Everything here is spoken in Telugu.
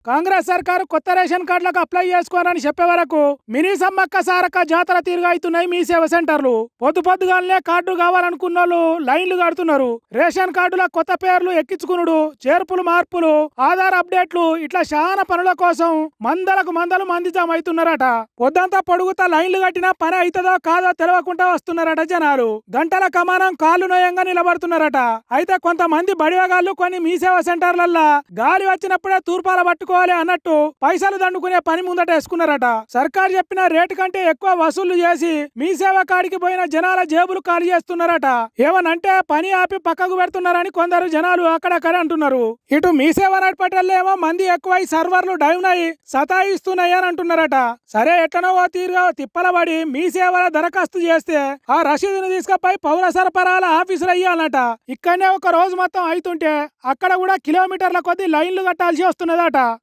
కాంగ్రెస్ సర్కారు కొత్త రేషన్ కార్డులకు అప్లై చేసుకోవాలని చెప్పే వరకు మినీ సమ్మక్క సారక్క జాతర తీరుగైతున్నాయి మీ సేవ సెంటర్లు. పొద్దుగాలనే కార్డు కావాలనుకున్న వాళ్ళు లైన్లు కడుతున్నారు. రేషన్ కార్డుల కొత్త పేర్లు ఎక్కించుకునుడు, చేర్పులు మార్పులు, ఆధార్ అప్డేట్లు ఇట్లా చాలా పనుల కోసం మందలకు మందలు మంది జమ అవుతున్నారట. పొద్దంతా పొడుగుతా లైన్లు కట్టినా పని అవుతుందో కాదో తెలియకుండా వస్తున్నారట జనాలు. గంటల కమానం కాళ్ళు నోయంగా నిలబడుతున్నారట. అయితే కొంతమంది బడివగాళ్ళు కొన్ని మీ సేవ సెంటర్లల్లా గాలి వచ్చినప్పుడే తూర్పాల పట్టుకోవాలి అన్నట్టు పైసలు దండుకునే పని ముందట వేసుకున్నారట. సర్కారు చెప్పిన రేటు కంటే ఎక్కువ వసూళ్లు చేసి మీ సేవ కాడికి పోయిన జనాల జేబులు ఖాళీ చేస్తున్నారట. ఏమనంటే పని ఆపి పక్కకు పెడుతున్నారని కొందరు జనాలు అక్కడక్కడే అంటున్నారు. ఇటు మీ సేవ నడిపేటోళ్ళేమో మంది ఎక్కువై సర్వర్లు డౌన్ అయి సతాయిస్తున్నాయి అని అంటున్నారట. సరే ఎట్లనో ఓ తీరుగా తిప్పలబడి మీ సేవల దరఖాస్తు చేస్తే ఆ రసీదును తీసుకుపోయి పౌర సరఫరాల ఆఫీసులు అయ్యాలన్నట. ఇక్కడనే ఒక రోజు మొత్తం అవుతుంటే అక్కడ కూడా కిలోమీటర్ల కొద్ది లైన్లు కట్టాల్సి వస్తున్నదట.